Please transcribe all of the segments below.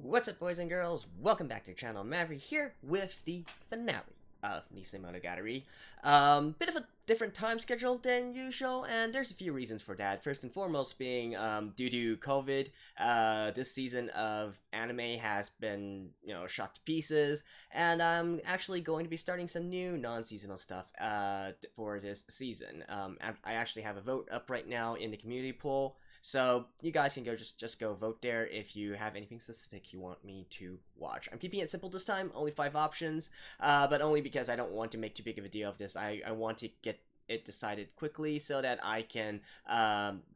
What's up, boys and girls? Welcome back to the channel. Maverick here with the finale of Nisemonogatari. Bit of a different time schedule than usual, and there's a few reasons for that. First and foremost being due to COVID, this season of anime has been, shot to pieces, and I'm actually going to be starting some new non-seasonal stuff for this season. I actually have a vote up right now in the community poll. So you guys can go just go vote there if you have anything specific you want me to watch. I'm keeping it simple this time, only 5 options, but only because I don't want to make too big of a deal of this. I want to get it decided quickly so that I can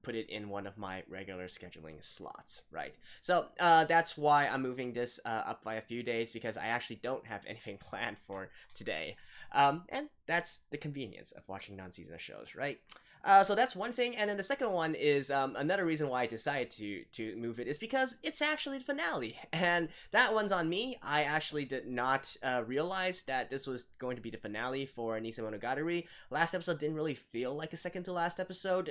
put it in one of my regular scheduling slots, right? So that's why I'm moving this up by a few days, because I actually don't have anything planned for today. And that's the convenience of watching non-seasonal shows, right? So that's one thing, and then the second one is another reason why I decided to move it is because it's actually the finale, and that one's on me. I actually did not realize that this was going to be the finale for Nisemonogatari. Last episode didn't really feel like a second to last episode.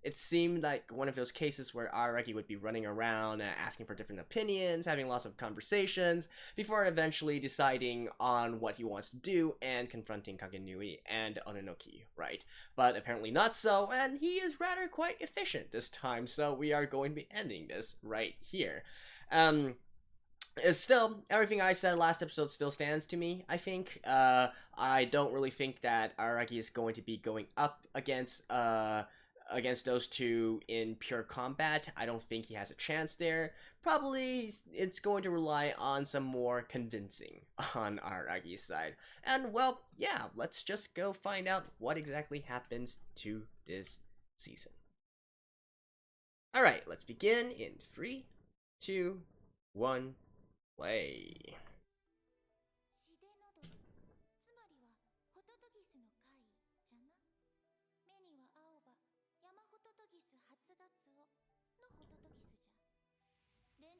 It seemed like one of those cases where Araragi would be running around asking for different opinions, having lots of conversations, before eventually deciding on what he wants to do and confronting Kagenui and Ononoki, right? But apparently not so, and he is rather quite efficient this time, so we are going to be ending this right here. Still, everything I said last episode still stands to me, I think. I don't really think that Araragi is going to be going up against those two in pure combat. I don't think he has a chance there. Probably it's going to rely on some more convincing on Aragi's side. And well, yeah, let's just go find out what exactly happens to this season. Alright, let's begin in 3, 2, 1, play.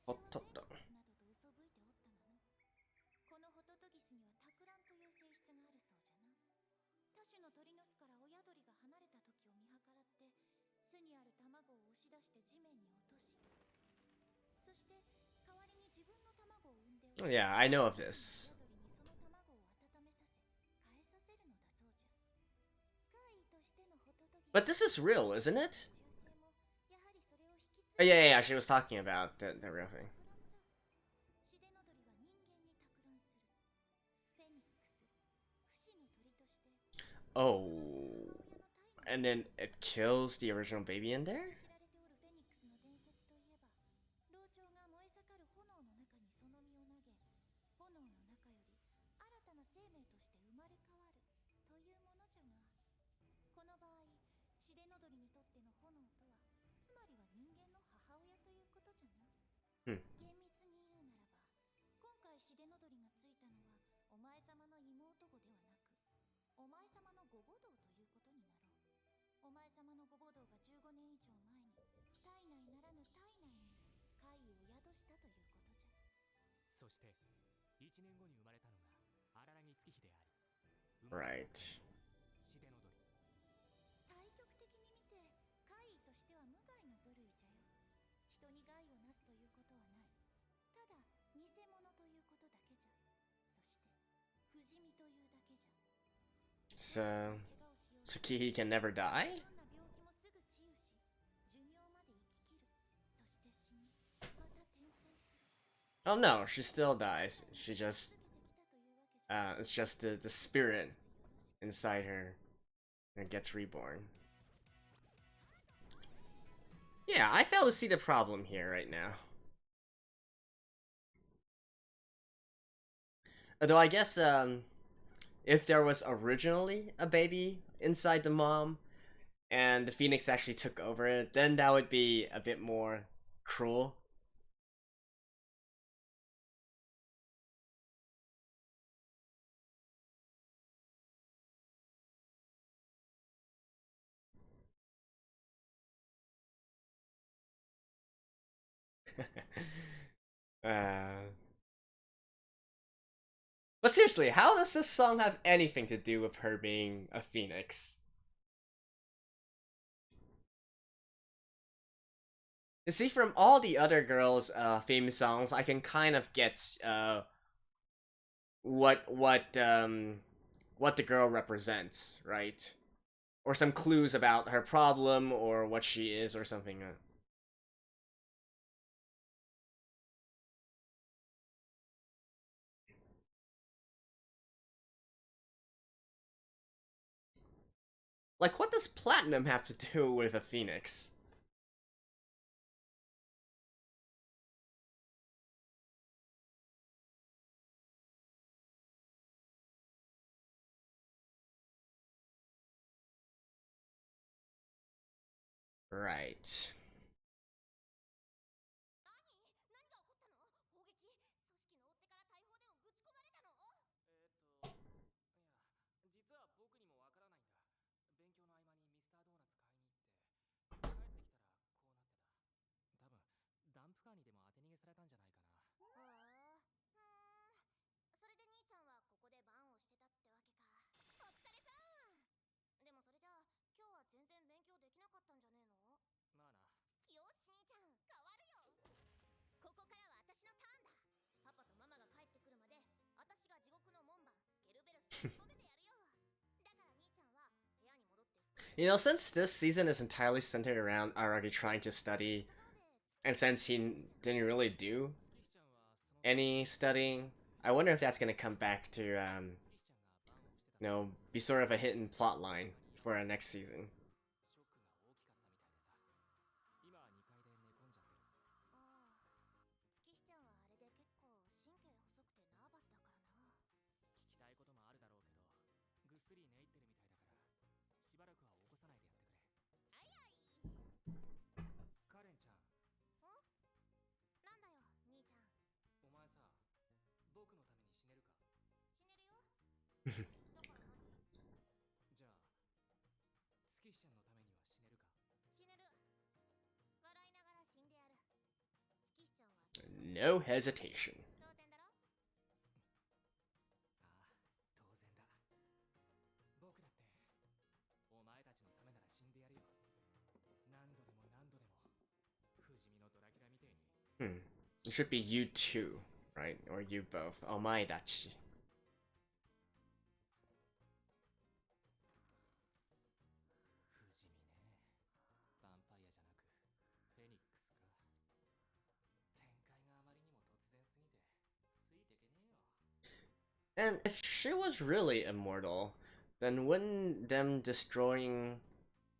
Hototo. このホトトギスには托卵という性質があるそうじゃな。他種の鳥の巣から親鳥が離れた時を見計らって巣にある卵を押し出して地面に落とし、そして代わりに自分の卵を産んで Oh, yeah, I know of this. But this is real, isn't it? Oh, yeah, she was talking about the real thing. Oh, and then it kills the original baby in there? Hmm. 厳密に言うならば、今回シデノドリがついたのはお前様の妹子ではなく、お前様のご母堂ということになろう。お前様のご母堂が15年以上前に体内ならぬ体内に怪異を宿したということじゃ。そして1年後に生まれたのが荒良月日である。Right. シデノドリ。対極的に見て怪異としては無害の部類じゃよ。人に害をなすということはない。ただ偽物ということだけじゃ。そして不死身というだけじゃ。 So, Tsukihi can never die? Oh no, she still dies. She just... it's just the spirit inside her that gets reborn. Yeah, I fail to see the problem here right now. Although I guess, if there was originally a baby inside the mom, and the Phoenix actually took over it, then that would be a bit more cruel. But seriously, how does this song have anything to do with her being a phoenix? You see, from all the other girls' theme songs, I can kind of get what the girl represents, right? Or some clues about her problem or what she is or something. Like, what does platinum have to do with a phoenix? Right. since this season is entirely centered around Araragi trying to study, and since he didn't really do any studying, I wonder if that's gonna come back to, be sort of a hidden plot line for our next season. No hesitation. It should be you two, right? Or you both. Omaedachi. And if she was really immortal, then wouldn't them destroying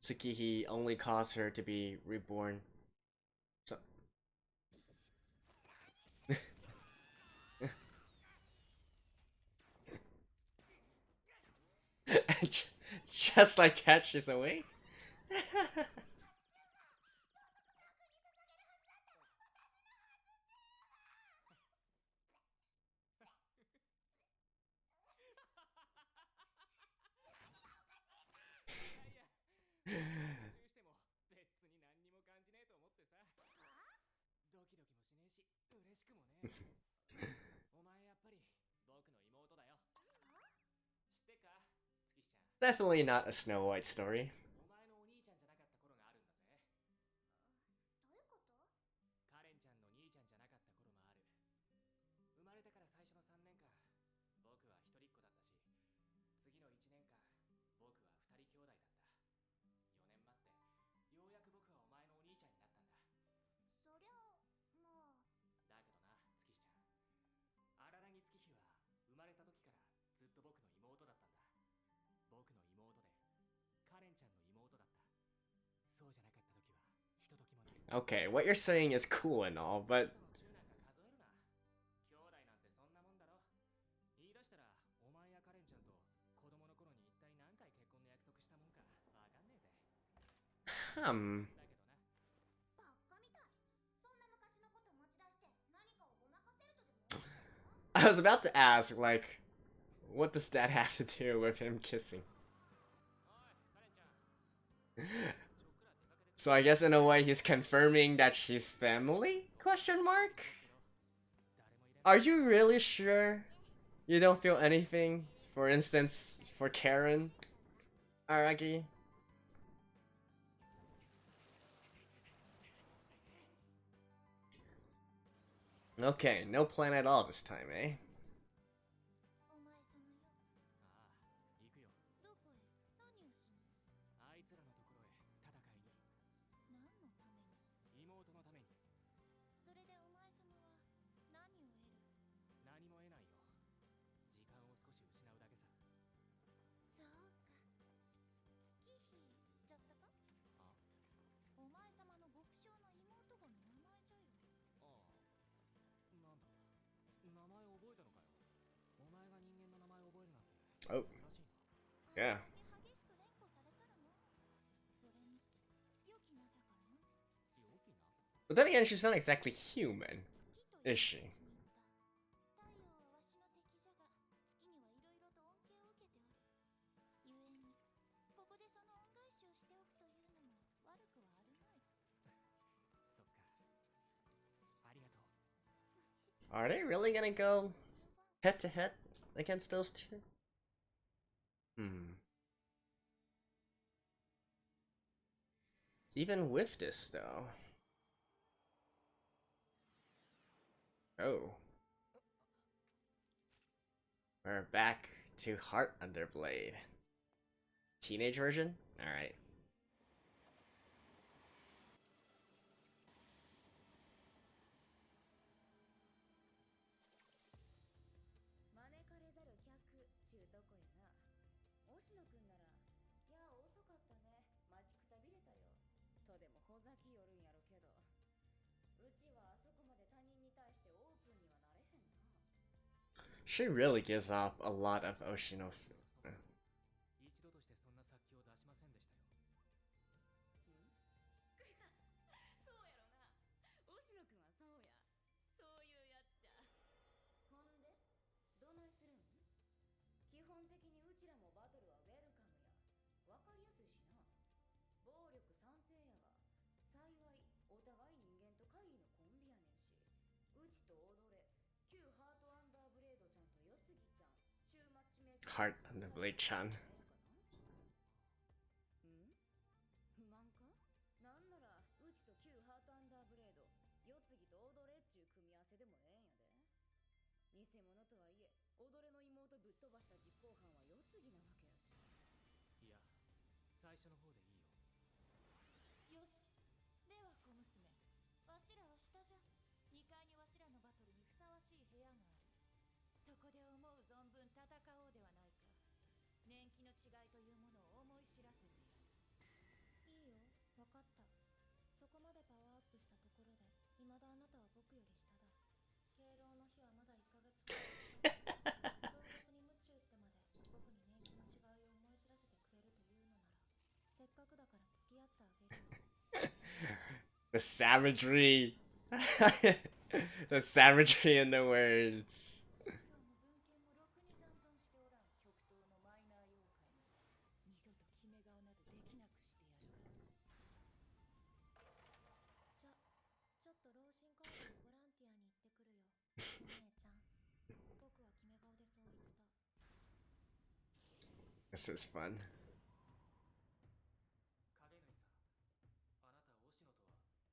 Tsukihi only cause her to be reborn? So just like that, she's awake? Definitely not a Snow White story. Okay, what you're saying is cool and all, but hmm. I was about to ask, like, what does that have to do with him kissing? So I guess in a way he's confirming that she's family? Question mark? Are you really sure you don't feel anything? For instance, for Karen? Araragi? Okay, no plan at all this time, eh? お前様よ。ああ、行くよ。どこへ何をしにあいつらのところへ戦いに。何のために妹のために。それでお前様は何を得る何も得ないよ。時間を少し失うだけさ。そうか。月日じゃったかあお前様の極小の妹子の名前じゃよ。ああ。なんだ。名前覚えたのかよ。お前が人間の名前覚えるなんて。Oh, 珍しいな。 yeah. あれだけ激しく連呼されたらの。それに良き名じゃからな。陽気な。 But then again, she's not exactly human, 月という is she? 星にいた。太陽はわしの敵じゃが、月にはいろいろと恩恵を受けておる。ゆえに、ここでその恩返しをしておくというのも悪くはあるまい。そっか。ありがとう。 Are they really gonna go head to head against those two? Even with this, though. Oh. We're back to Heart Underblade. Teenage version? Alright. 招かれざる客ちゅうとこやな。押野くんなら、いや遅かったね。待ちくたびれたよ。とでもほざきよるんやろけど。うちはあそこまで他人に対してオープンにはなれへんな。 She really gives off a lot of Oshino. 一度としてそんな殺気を出しませんでしたよ。そうやろな。押野くんはそうや。そういうやっちゃ。ほんで、どないするん？基本的にうちらもバトルはウェルカムや。わかりやすいしな。暴力賛成やが、幸いお互い人間と怪異のコンビやねんし、うちと踊れ、旧ハートアンダーブレードちゃんとよつぎちゃん、中マッチメイク Heart Underblade chan. 不満か？なんならうちと旧ハートアンダーブレード、よつぎと踊れっちゅう組み合わせでもええんやで。偽物とはいえ、踊れの妹ぶっ飛ばした実行犯はよつぎなわけやし。いや、最初の方でいいよ。よし、では小娘、わしらは下じゃ。2階にわしらのバトルにふさわしい部屋がある。そこで思う存分戦おうではないか。年季の違いというものを思い知らせてやる。いいよ、わかった。そこまでパワーアップしたところで、未だあなたは僕より下だ。敬老の日はまだ1ヶ月後。動物に鞭打ってまで僕に年季の違いを思い知らせてくれるというのなら、せっかくだから付き合ってあげるよ。The savagery. The savagery in the words. 資料も文献もろくに残存しておらん極東のマイナー妖怪に二度と決め顔などできなくしてやる。ちょっと老人会のボランティアに行ってくるよ。お姉ちゃん、僕は決め顔でそう言った。 This is fun. 影縫さん、あなた押野とは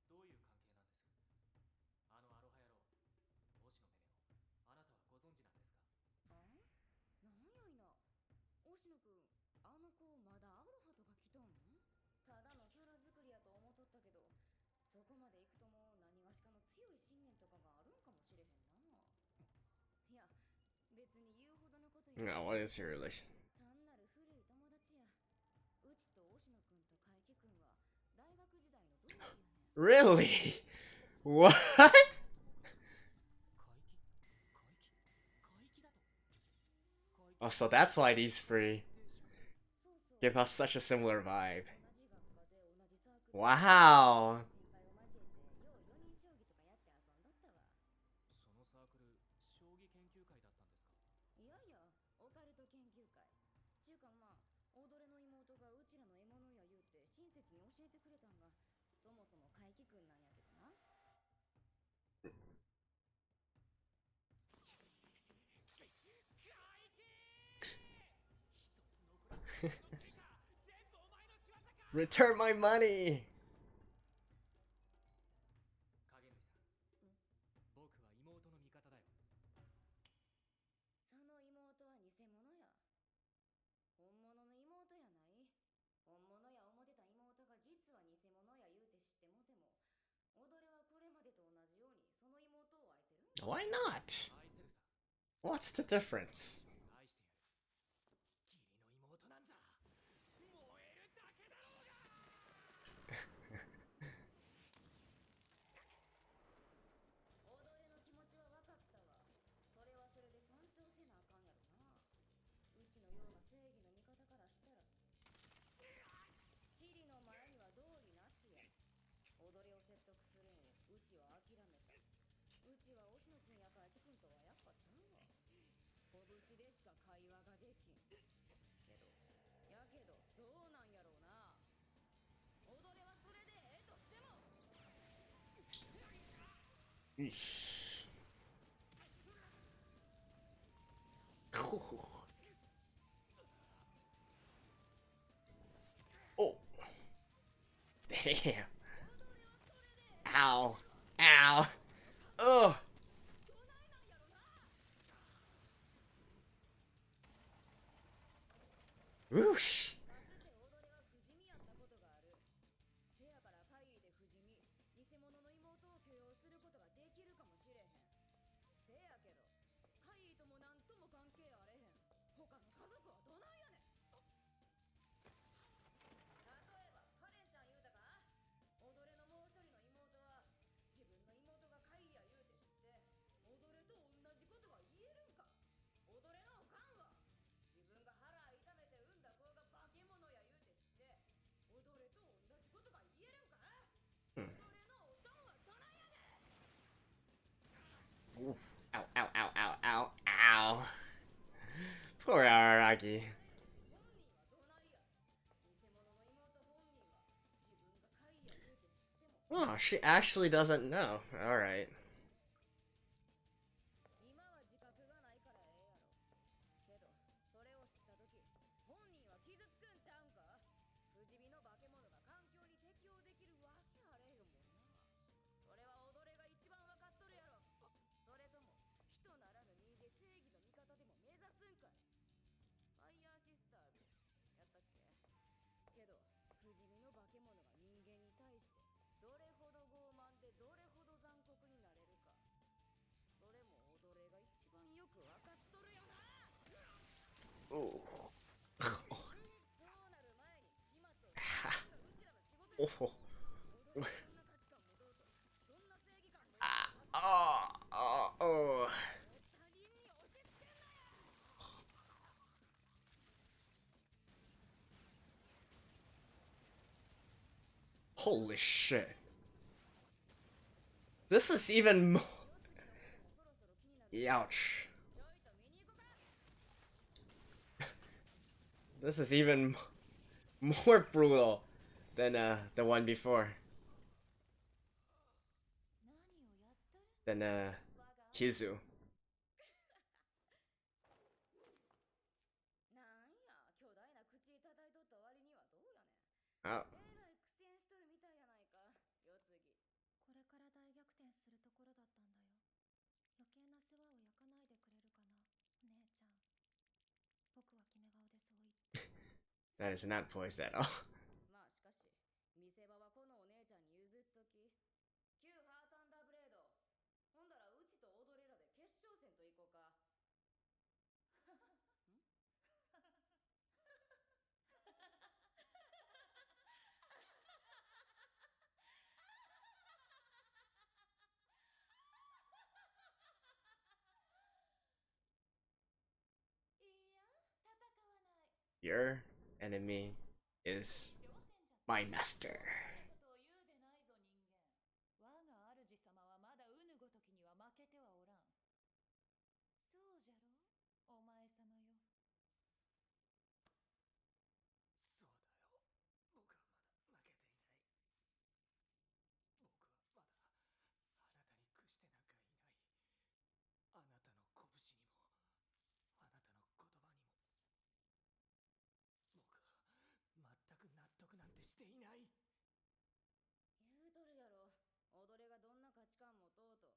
どういう関係なんです？あのアロハ野郎、押野メメノ、あなたはご存知なんですか？あん？なんやいな。押野くん、あの子まだアロハとか着とん？ただのキャラ作りやと思っとったけど、そこまで行くとも何がしかの強い信念とかがあるんかもしれへんな。いや、別に言うほどのこと言う。 Now, what is your relation? 単なる古い友達や。うちと押野くんと海輝くんは大学時代の同期やねん。Really? What? 怪奇怪奇だと。 Oh, so that's why these three そうそう。 give us such a similar vibe. 同じ学科で同じサークルで Wow. 先輩を交えてよう4人将棋とかやって遊んどったわ。そのサークル、将棋研究会だったんですか？いやいや、オカルト研究会。ちゅうかまあ、踊れの妹がうちらの獲物や言うて親切に教えてくれたんが、そもそも海輝くんなんやけどな。Return my money. 影縫さん、僕は妹 Why not? 愛せるさ。 What's the difference? 愛してやる。義理の妹なんざ燃えるだけだろうが。踊れの気持ちは分かったわ。それはそれで尊重せなあかんやろな。うちのような正義の味方からしたらヒリの前には道理なしや。踊れを説得するんをうちは諦めた。うちは押野くんや海斗くんとはやっぱちゃうわ。拳でしか会話ができん。けどどうなんやろうな。踊れはそれでええとしても。 Eesh. Oh. Damn. Ow. Ow. Ugh. Whoosh. かつて踊れは不死身やったことがある。せやから怪異で不死身、偽物の妹を許容することができるかもしれへん。せやけど、怪異ともなんとも関係あれへん。他の家族はどないやねん。例えば、カレンちゃん言うたか？踊れのもう一人の妹は、自分の妹が怪異や言うて知って、踊れと同じことが言えるんか？踊れのおかんは、自分が腹痛めて産んだ子が化け物や言うて知って、踊れと同じことが言えるんか？踊れのおとんはどないやねん。 Oof. Ow, ow, ow, ow, ow, ow. Poor Araragi. 本人はどないや。偽物の妹本人は自分が怪異や言うて知っても、 Oh, she actually doesn't know. Alright. 今は自覚がないからええやろ。けど、それを知ったとき、本人は傷つくんちゃうんか？不死身の化け物が環境に適応できるわけあれへんもんな。それは踊れが一番わかっとるやろ。それとも、人ならぬ身で正義の味方でも目指すんかい？ファイヤーシスターズやったっけ？けど、不死身の化け物が人間に対してどれほど傲慢でどれほど残酷になれるか、それも踊れが一番よくわかっとるよな。 Oh. そうなる前に始末をするのがうちらの仕事や。 Oh. 踊れがどんな価値観持とうと、どんな正義感持とうと、 Oh. Oh. Oh. 他人に押し付けんなや。 Holy shit. This is even more. 世継ぎのこともそろそろ気になる。 Ouch. ちょいと見に行こか。 This is even more brutal than the one before. 何をやっとるん Than 我が Kizu. なんや、巨大な口叩いとった割にはどうやねん。 Oh. えらい苦戦しとるみたいやないか、世継ぎ。これから大逆転するところだったんだよ。余計な世話を焼かないでくれるかな、お姉ちゃん。僕は決め顔でそう言って。 That is not poised at all. まあしかし、見せ場はこのお姉ちゃんに譲っとき。旧ハートアンダーブレード。ほんだらうちと踊れらで決勝戦といこうか。いや、戦わない。 Your enemy is my master. ことを言うでないぞ人間。我が主様はまだうぬごときには負けてはおらん。そうじゃろ、お前様よ。そうだよ。僕はまだ負けていない。僕はまだあなたに屈してなんかいない。あなたの拳にも、あなたの言葉にも。僕は全く納得なんてしていない。言うとるやろ。踊れがどんな価値観持とうと、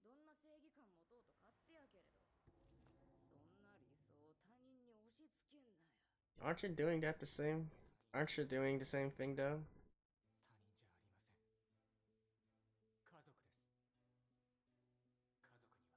どんな正義感持とうと勝手やけれど、そんな理想を他人に押し付けんなや。 Aren't you doing that the same? Aren't you doing the same thing though? 他人じゃありません。家族です。家族には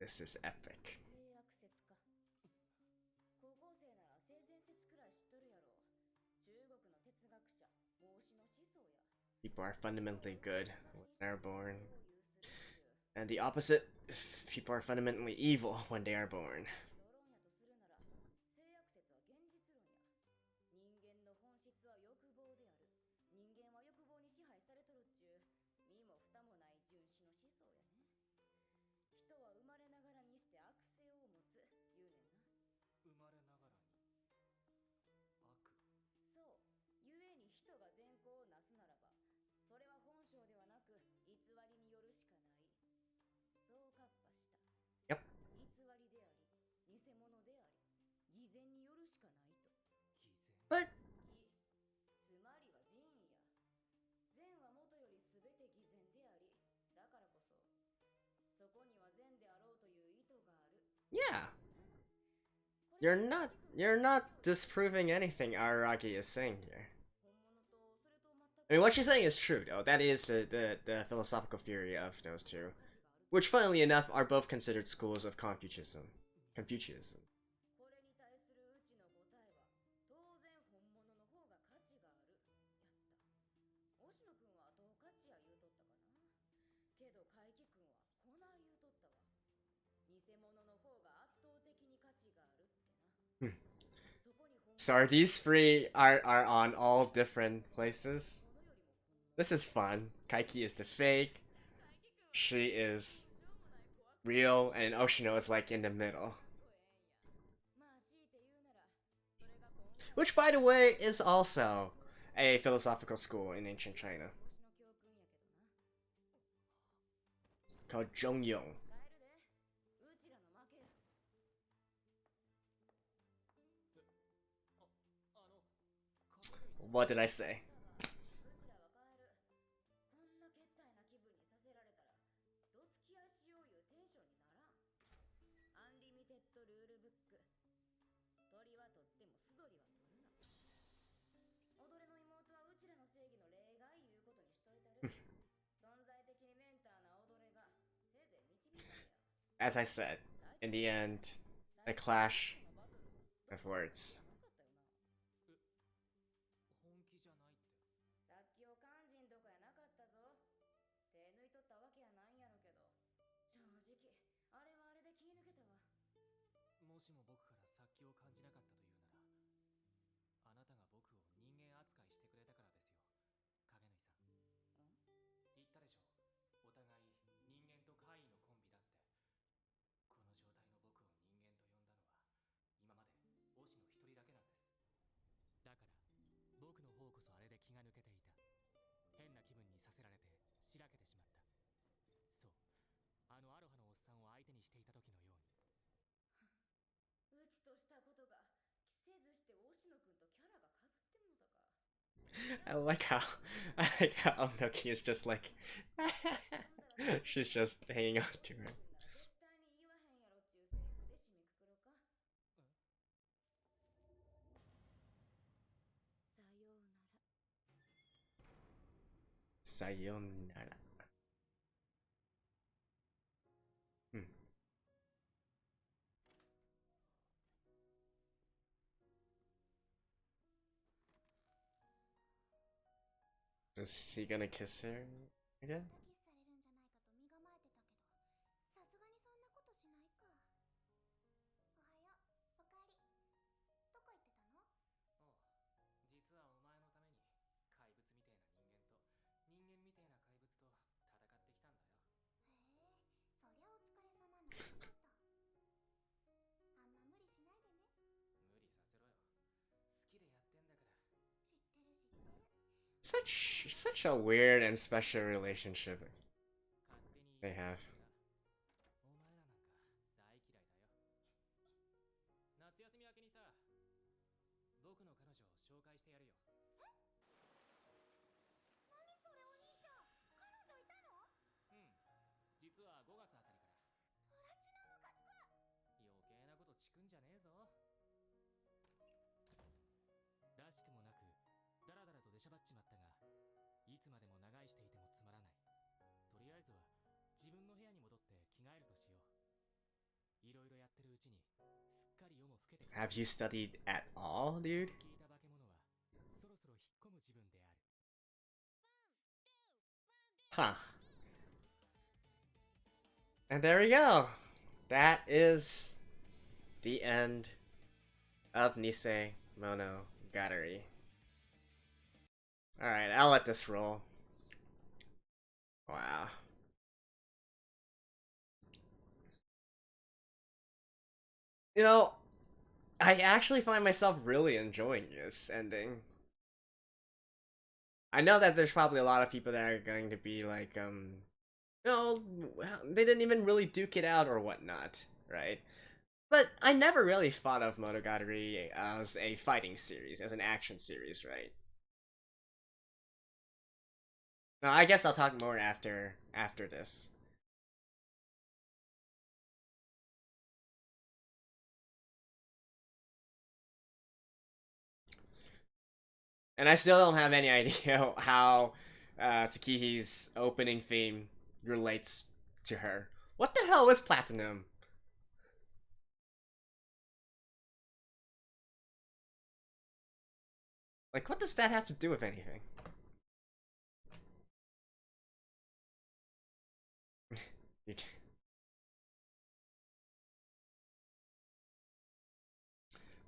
This is epic. 性悪説か。高校生なら性善説くらい知っとるやろ。中国の哲学者孟子の思想や。 People are fundamentally good when they're born. And the opposite, people are fundamentally evil when they are born. 総論やとするなら、性悪説は現実論や。人間の本質は欲望である。人間は欲望に支配されとるっちゅう、身も蓋もない純子の思想やね。人は生まれながらにして悪性を持つ、言うねんな。生まれながらに悪。そう、ゆえに人が善行をなすならば、それは本性ではなく偽りによるしかない。そうカッパした。Yep. 偽りであり、偽物であり、偽善によるしかないと。偽善。 But 偽、つまりは仁や。善はもとよりすべて偽善であり、だからこそ、そこには善であろうという意図がある。 yeah, you're not disproving anything Araragi is saying here. 本物とそれと全く I mean, what she's saying is true, though. That is the philosophical theory of those two, 価値がある。 which, funnily enough, are both considered schools of Confucianism. Confucianism. これに対するうちの答えは、当然本物の方が価値がある、やった。押野くんはどう価値や言うとったかな。けど海輝くんはこない言うとったわ。偽物の方が圧倒的に価値があるってな。 Hmm. そこに本物 So are these three are on all different places? 物よりも本物。 This is fun. Kaiki is the fake. 海輝くんは She is しょうもない怖く real, and Oshino is like in the middle. まあ強いて言うなら、それが今回 Which, by the way, is also a philosophical school in ancient China 推しの教訓やけどな。 called Zhongyong. 帰るで。うちらの負けや。What did I say? うちらは帰る。こんなけったいな気分にさせられたら、どつき合いしよういうテンションにならん。アンリミテッドルールブック。鳥は取っても素鳥は取るな。踊れの妹はうちらの正義の例外いうことにしといたる。存在的にメンターな踊れが、せいぜい導いたんや。 As I said, in the end, a clash of words. なかったよな。本気じゃないって。さっきを肝心とかやなかったぞ。手抜いとったわけやないんやろけど、正直あれはあれで気抜けたわ。もしも僕から殺気を感じなかったというなら、あなたが僕を人間扱いしてくれたからですよ、影縫さん。言ったでしょ、お互い人間と怪異のコンビだって。この状態の僕を人間と呼んだのは、今まで推しの一人だけなんです。だから僕の方こそあれで気が抜けていた。変な気分にさせられてしらけてしまった。そう、あのアロハのおっさんを相手にしていた時のように。うちとしたことが着せずして大野くんとキャラがかぶってもうたか。 I like how Onoki is just like she's just hanging on to her. 絶対に言わへんやろっちゅうセリフで締めくくろうか。さようなら。 Sayonara. Hmm. Is she gonna kiss her again? キスされるんじゃないかと身構えてたけど、さすがにそんなことしないか。おはよう、おかえり。どこ行ってたの？おう、実はお前のために怪物みてえな人間と人間みてえな怪物と戦ってきたんだよ。へえ、そりゃお疲れ様なこと。あんま無理しないでね。無理させろよ。好きでやってんだから。知ってる知ってる。 Such a weird and special relationship 勝手に they have. お前らなんか大嫌いだよ。夏休み明けにさ、僕の彼女を紹介してやるよ。何それお兄ちゃん、彼女いたの？うん、実は5月あたりから。プラチナムカつく。余計なことチクんじゃねえぞ。らしくもなくダラダラと出しゃばっちまったが、いつまでも長居していてもつまらない。とりあえずは自分の部屋に戻って着替えるとしよう。Have you studied at all, dude? Huh. And there we go. That is the end of Nisemonogatari. Alright, I'll let this roll. Wow. You know, I actually find myself really enjoying this ending. I know that there's probably a lot of people that are going to be like, no, they didn't even really duke it out or whatnot, right? But I never really thought of Monogatari as a fighting series, as an action series, right? Now, I guess I'll talk more after this. And I still don't have any idea how Tsukihi's opening theme relates to her. What the hell is platinum? Like, what does that have to do with anything?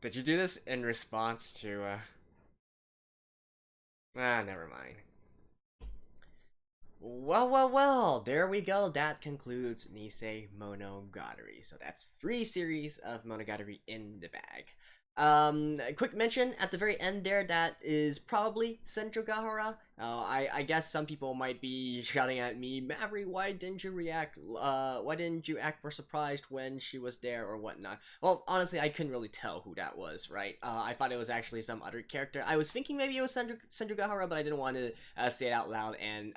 Did you do this in response to, never mind. Well, there we go. That concludes Nisemonogatari. So that's 3 series of Monogatari in the bag. A quick mention at the very end there, that is probably Senjogahara. I guess some people might be shouting at me, Maverick, why didn't you react, why didn't you act more surprised when she was there or whatnot? Well, honestly, I couldn't really tell who that was, right? I thought it was actually some other character. I was thinking maybe it was Senjogahara, but I didn't want to say it out loud and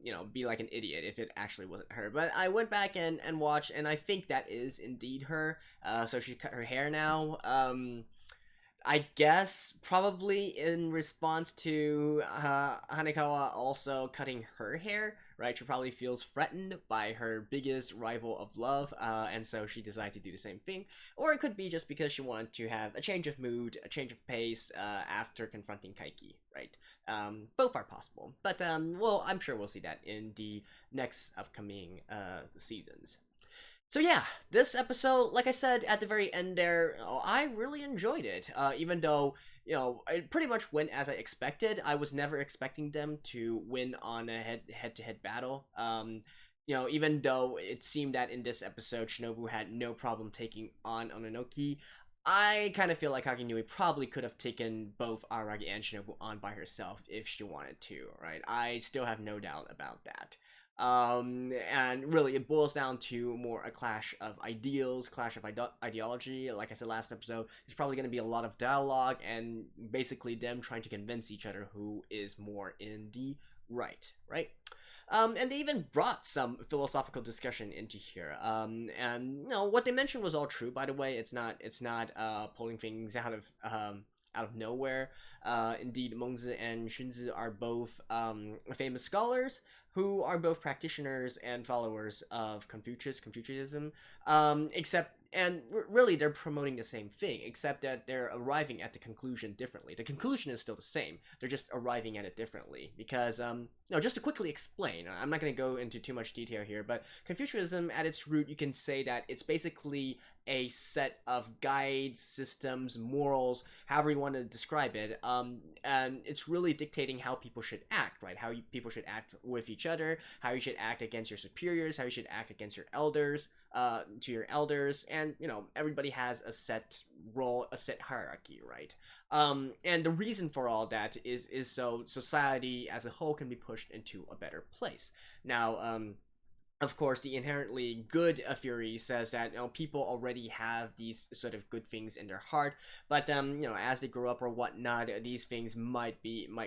you know, be like an idiot if it actually wasn't her. But I went back and watched, and I think that is indeed her. So she cut her hair now. I guess probably in response to Hanekawa also cutting her hair, right? She probably feels threatened by her biggest rival of love, and so she decided to do the same thing. Or it could be just because she wanted to have a change of mood, a change of pace after confronting Kaiki, right? Both are possible, but well, I'm sure we'll see that in the next upcoming seasons. So yeah, this episode, like I said at the very end there, I really enjoyed it. Even though, you know, it pretty much went as I expected. I was never expecting them to win on a head-to-head battle. You know, even though it seemed that in this episode, Shinobu had no problem taking on Ononoki, I kind of feel like Kagenui probably could have taken both Araragi and Shinobu on by herself if she wanted to, right? I still have no doubt about that. And really it boils down to more a clash of ideals, clash of ideology. Like I said last episode, it's probably going to be a lot of dialogue and basically them trying to convince each other who is more in the right? And they even brought some philosophical discussion into here. And you know what they mentioned was all true. By the way, it's not pulling things out of nowhere. Indeed, Mengzi and Shunzi are both famous scholars who are both practitioners and followers of Confucianism. Really, they're promoting the same thing, except that they're arriving at the conclusion differently. The conclusion is still the same. They're just arriving at it differently. Because, no, just to quickly explain, I'm not going to go into too much detail here, but Confucianism, at its root, you can say that it's basically a set of guides, systems, morals, however you want to describe it, and it's really dictating how people should act, right? How people should act with each other, how you should act against your superiors, how you should act against your elders, to your elders, and you know, everybody has a set role, a set hierarchy, right? And the reason for all that is so society as a whole can be pushed into a better place. Now, of course, the inherently good Fury says that, you know, people already have these sort of good things in their heart, but you know, as they grow up or whatnot, these things might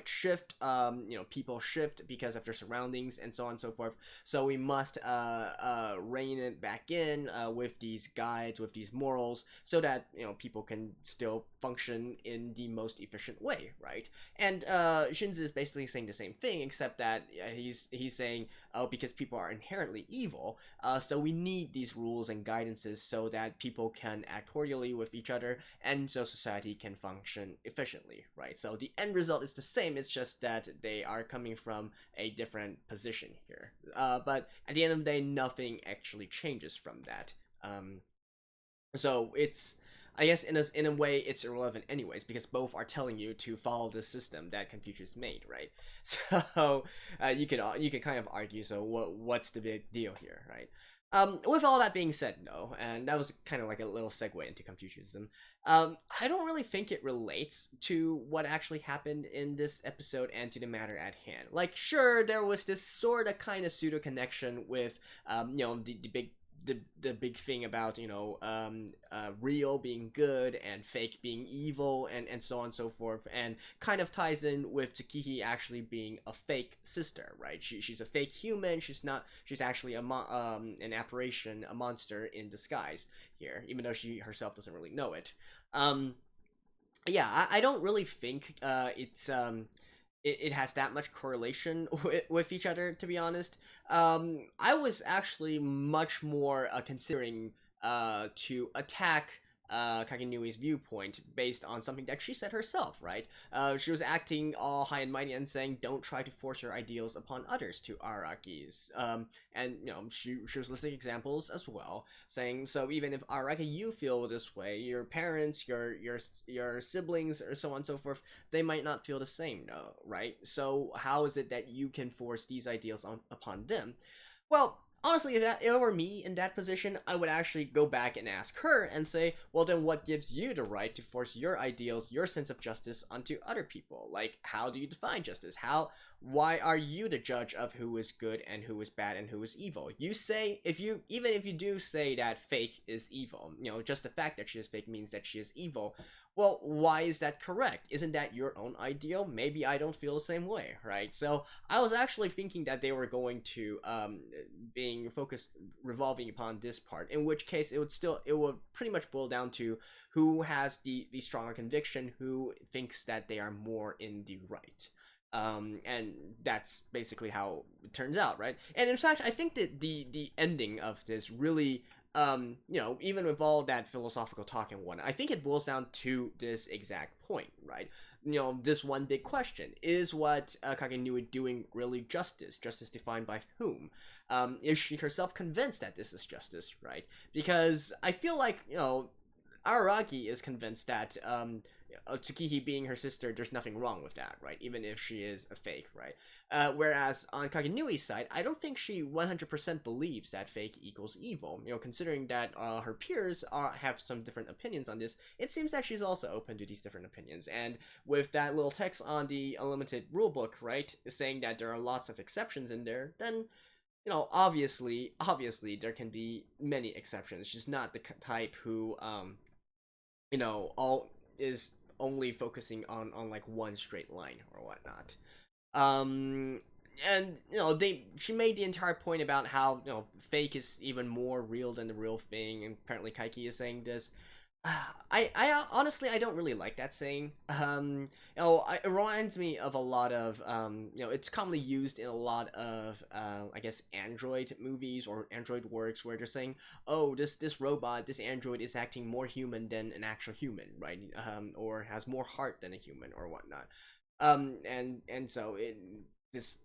shift. You know, people shift because of their surroundings and so on and so forth. So we must rein it back in with these guides, with these morals, so that, you know, people can still function in the most efficient way, right? And Shinzi is basically saying the same thing, except that he's saying, oh, because people are inherently inherently evil. So we need these rules and guidances so that people can act cordially with each other, and so society can function efficiently, right? So the end result is the same. It's just that they are coming from a different position here. But at the end of the day, nothing actually changes from that. So it's, I guess in a way it's irrelevant anyways, because both are telling you to follow the system that Confucius made, right? So you could kind of argue, so what's the big deal here, right? With all that being said, though, and that was kind of like a little segue into Confucianism, I don't really think it relates to what actually happened in this episode and to the matter at hand. Like, sure, there was this sort of kind of pseudo connection with, the big thing about real being good and fake being evil, and so on and so forth, and kind of ties in with Tsukihi actually being a fake sister, right? She's a fake human. She's actually an apparition, a monster in disguise here, even though she herself doesn't really know it. Yeah, I don't really think it has that much correlation with each other, to be honest. I was actually much more considering to attack Kagenui's viewpoint based on something that she said herself, right? She was acting all high and mighty and saying, "Don't try to force your ideals upon others," to Aragi's. And she was listing examples as well, saying, so even if Araragi, you feel this way, your parents, your siblings, or so on and so forth, they might not feel the same, no, right? So how is it that you can force these ideals upon them? Well, honestly, if it were me in that position, I would actually go back and ask her and say, well, then what gives you the right to force your ideals, your sense of justice onto other people? Like, how do you define justice? Why are you the judge of who is good and who is bad and who is evil? You say, even if you do say that fake is evil, just the fact that she is fake means that she is evil. Well, why is that correct? Isn't that your own ideal? Maybe I don't feel the same way, right? So I was actually thinking that they were going to being focused revolving upon this part, in which case it would pretty much boil down to who has the stronger conviction, who thinks that they are more in the right. And that's basically how it turns out, right? And in fact, I think that the ending of this really, even with all that philosophical talk and whatnot, I think it boils down to this exact point, right? This one big question: is what Kagenui doing really justice? Justice defined by whom? Is she herself convinced that this is justice, right? Because I feel like, Araragi is convinced that Tsukihi being her sister, there's nothing wrong with that, right? Even if she is a fake, right? Whereas on Kagenui's side, I don't think she 100% believes that fake equals evil. Considering that her peers have some different opinions on this, it seems that she's also open to these different opinions. And with that little text on the Unlimited rulebook, right, saying that there are lots of exceptions in there, then obviously there can be many exceptions. She's not the type who all is only focusing on like one straight line or whatnot. And she made the entire point about how fake is even more real than the real thing, and apparently Kaiki is saying this. I honestly, I don't really like that saying. It reminds me of a lot of it's commonly used in a lot of I guess Android movies or Android works, where they're saying, oh, this robot, this android is acting more human than an actual human, right? Or has more heart than a human or whatnot. And so this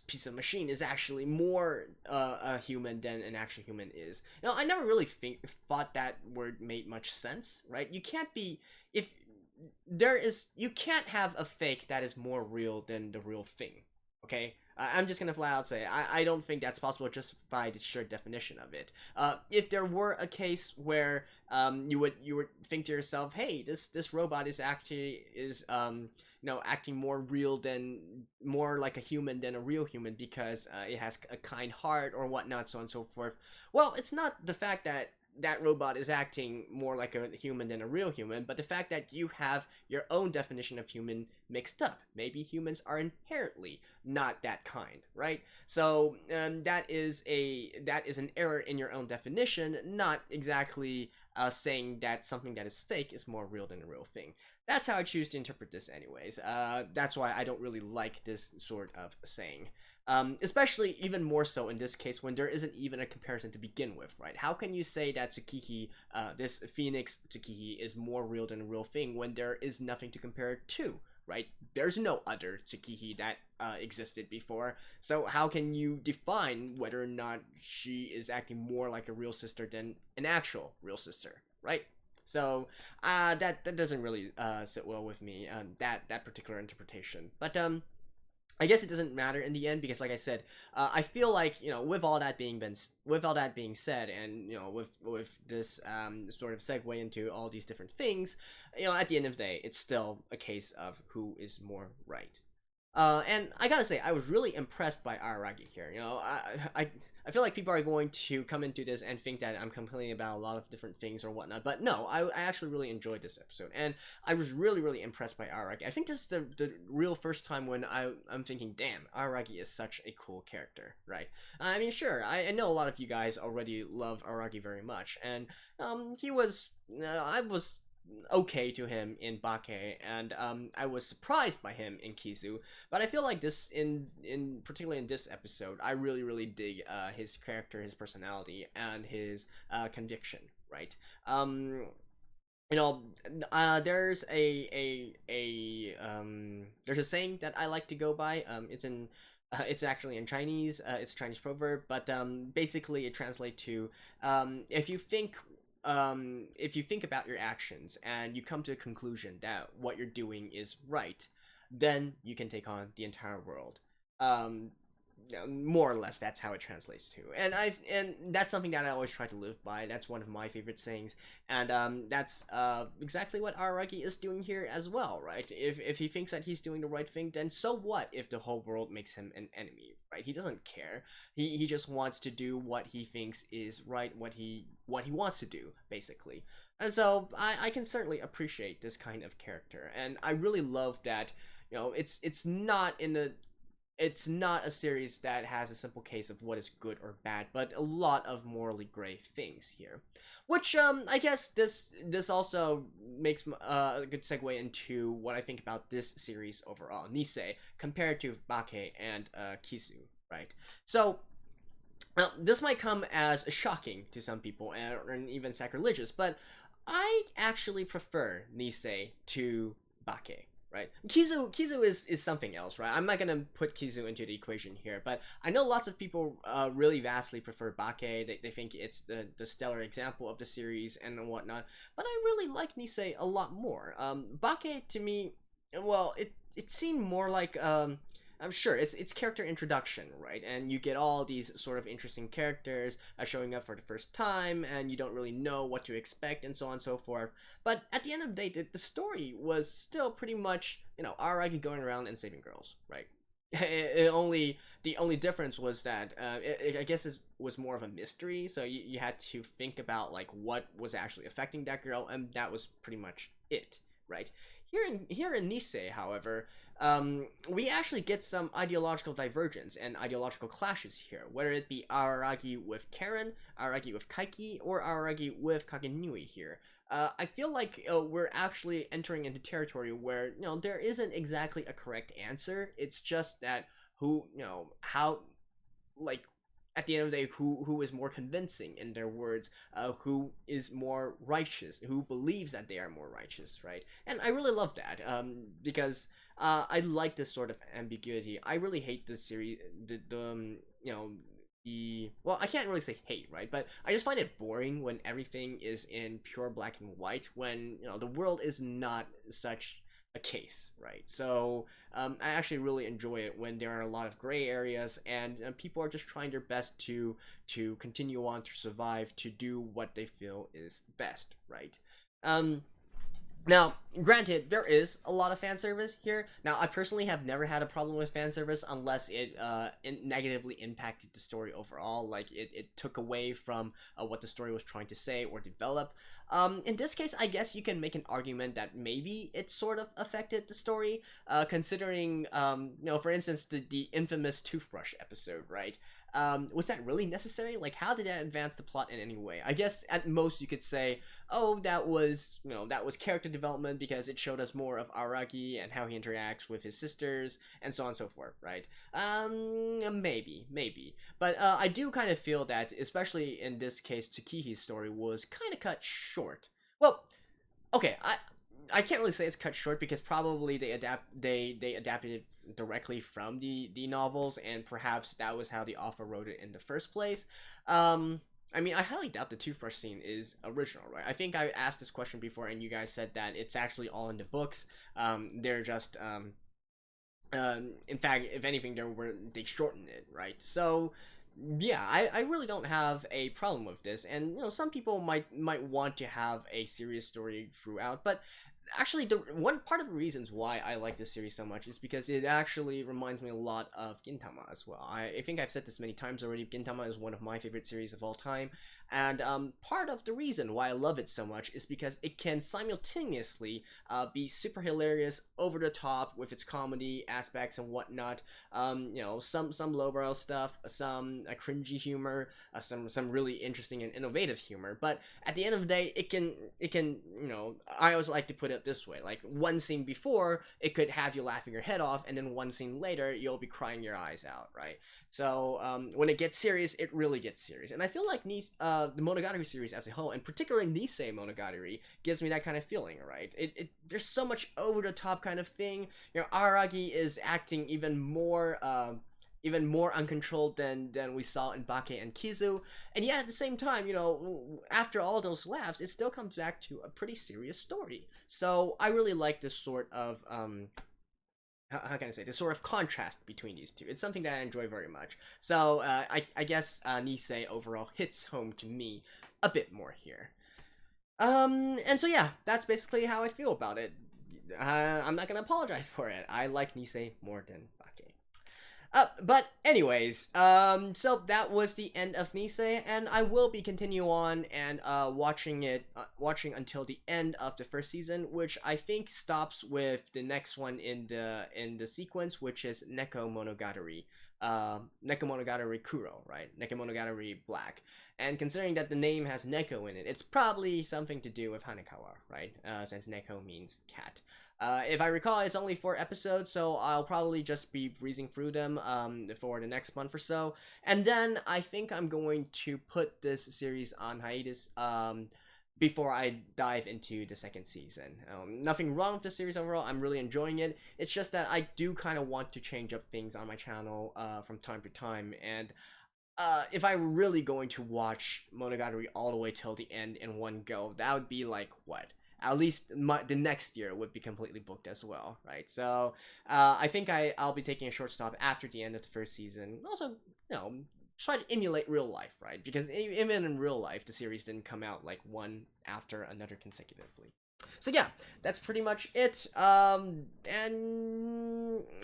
piece of machine is actually more a human than an actual human is. I never really thought that word made much sense, right? You can't have a fake that is more real than the real thing, okay? I'm just gonna flat out say I don't think that's possible just by the sheer definition of it. If there were a case where you would think to yourself, hey, this robot is actually acting more like a human than a real human because it has a kind heart or whatnot, so on and so forth. Well, it's not the fact that robot is acting more like a human than a real human, but the fact that you have your own definition of human mixed up. Maybe humans are inherently not that kind, right? So that is an error in your own definition, not exactly saying that something that is fake is more real than a real thing. That's how I choose to interpret this anyways. That's why I don't really like this sort of saying. Especially even more so in this case when there isn't even a comparison to begin with, right? How can you say that Tsukihi, this Phoenix Tsukihi, is more real than a real thing when there is nothing to compare it to, right? There's no other Tsukihi that existed before, so how can you define whether or not she is acting more like a real sister than an actual real sister, right? So that doesn't really sit well with me, that particular interpretation. But I guess it doesn't matter in the end because, like I said, I feel like, you know, with all that being said, and you know, with this sort of segue into all these different things, you know, at the end of the day, it's still a case of who is more right. And I gotta say, I was really impressed by Araragi here. You know, I feel like people are going to come into this and think that I'm complaining about a lot of different things or whatnot, but no, I actually really enjoyed this episode, and I was really impressed by Araragi. I think this is the real first time when I'm thinking, damn, Araragi is such a cool character, right? I mean, sure, I know a lot of you guys already love Araragi very much, and he was, I was okay to him in Bake, and I was surprised by him in Kizu, but I feel like this in particularly in this episode, I really dig his character, his personality, and his conviction, right? You know, there's there's a saying that I like to go by. It's actually in Chinese. It's a Chinese proverb, but basically it translates to if you think about your actions and you come to a conclusion that what you're doing is right, then you can take on the entire world. Um, More or less, that's how it translates to, and that's something that I always try to live by. That's one of my favorite sayings, and that's exactly what Araragi is doing here as well, right? If he thinks that he's doing the right thing, then so what if the whole world makes him an enemy, right? He doesn't care. He just wants to do what he thinks is right, what he wants to do, basically. And so I can certainly appreciate this kind of character, and I really love that. You know, it's not a series that has a simple case of what is good or bad, but a lot of morally gray things here. Which, I guess this also makes a good segue into what I think about this series overall, Nisei, compared to Bake and Kizu, right? So, this might come as shocking to some people, and even sacrilegious, but I actually prefer Nisei to Bake. Right, Kizu is something else, right? I'm not gonna put Kizu into the equation here, but I know lots of people really vastly prefer Bake. They think it's the stellar example of the series and whatnot, but I really like Nisei a lot more. Bake to me, well, it seemed more like I'm sure it's character introduction, right? And you get all these sort of interesting characters showing up for the first time, and you don't really know what to expect, and so on and so forth. But at the end of the day, the story was still pretty much, you know, Araragi going around and saving girls, right? The only difference was that I guess it was more of a mystery, so you had to think about like what was actually affecting that girl, and that was pretty much it, right? Here in Nisei, however, we actually get some ideological divergence and ideological clashes here, whether it be Araragi with Karen, Araragi with Kaiki, or Araragi with Kagenui here. I feel like we're actually entering into territory where, you know, there isn't exactly a correct answer. It's just that how, like, at the end of the day, who is more convincing in their words, who is more righteous, who believes that they are more righteous, right? And I really love that, because I like this sort of ambiguity. I really hate this series, well, I can't really say hate, right? But I just find it boring when everything is in pure black and white, when, you know, the world is not such a case, right? So I actually really enjoy it when there are a lot of gray areas, and people are just trying their best to continue on, to survive, to do what they feel is best, right? Now, granted, there is a lot of fan service here. Now, I personally have never had a problem with fan service unless it negatively impacted the story overall, like it took away from what the story was trying to say or develop. In this case, I guess you can make an argument that maybe it sort of affected the story, considering, for instance, the infamous toothbrush episode, right? Was that really necessary? Like, how did that advance the plot in any way? I guess at most you could say, oh, that was, that was character development because it showed us more of Araragi and how he interacts with his sisters and so on and so forth, right? Maybe. But I do kind of feel that, especially in this case, Tsukihi's story was kind of cut short. Well, okay, I can't really say it's cut short because probably they adapted it directly from the novels, and perhaps that was how the author wrote it in the first place. I mean, I highly doubt the first scene is original, right? I think I asked this question before, and you guys said that it's actually all in the books. They're just in fact, if anything, they shortened it, right? So yeah, I really don't have a problem with this, and some people might want to have a serious story throughout, but actually the one part of the reasons why I like this series so much is because it actually reminds me a lot of Gintama as well. I think I've said this many times already. Gintama is one of my favorite series of all time, and part of the reason why I love it so much is because it can simultaneously be super hilarious, over the top with its comedy aspects and whatnot. Some lowbrow stuff, some cringy humor, some really interesting and innovative humor. But at the end of the day, it can I always like to put it this way: like, one scene before, it could have you laughing your head off, and then one scene later, you'll be crying your eyes out, right? So when it gets serious, it really gets serious, and I feel like the Monogatari series as a whole, and particularly Nisemonogatari, gives me that kind of feeling, right? There's so much over the top kind of thing. Araragi is acting even more uncontrolled than we saw in Bake and Kizu, and yet at the same time, after all those laughs, it still comes back to a pretty serious story. So I really like this sort of how can I say, this sort of contrast between these two. It's something that I enjoy very much. So I guess Nisei overall hits home to me a bit more here. And so yeah, that's basically how I feel about it. I'm not gonna apologize for it. I like Nisei more than Bake. But anyways, so that was the end of Nisei, and I will be continue on and watching until the end of the first season, which I think stops with the next one in the sequence, which is Neko Monogatari. Neko Monogatari Kuro, right? Neko Monogatari Black. And considering that the name has Neko in it, it's probably something to do with Hanekawa, right? Since Neko means cat. If I recall, it's only 4 episodes, so I'll probably just be breezing through them for the next month or so. And then I think I'm going to put this series on hiatus before I dive into the second season. Nothing wrong with the series overall. I'm really enjoying it. It's just that I do kind of want to change up things on my channel from time to time. And if I'm really going to watch Monogatari all the way till the end in one go, that would be like, what? At least the next year would be completely booked as well, right? So I think I'll be taking a short stop after the end of the first season. Also, try to emulate real life, right? Because even in real life, the series didn't come out like one after another consecutively. So yeah, that's pretty much it. And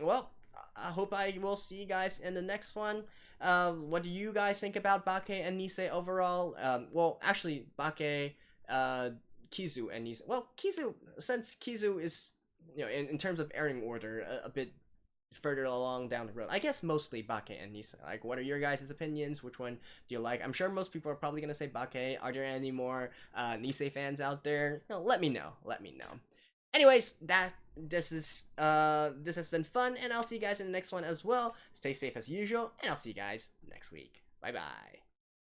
well, I hope I will see you guys in the next one. What do you guys think about Bake and Nisei overall? Well, actually, Bake, Kizu and Nisei. Well, Kizu, since Kizu is, in terms of airing order, a bit further along down the road. I guess mostly Bake and Nisei. Like, what are your guys' opinions? Which one do you like? I'm sure most people are probably gonna say Bake. Are there any more Nisei fans out there? Let me know. Anyways, this has been fun, and I'll see you guys in the next one as well. Stay safe as usual, and I'll see you guys next week. Bye bye.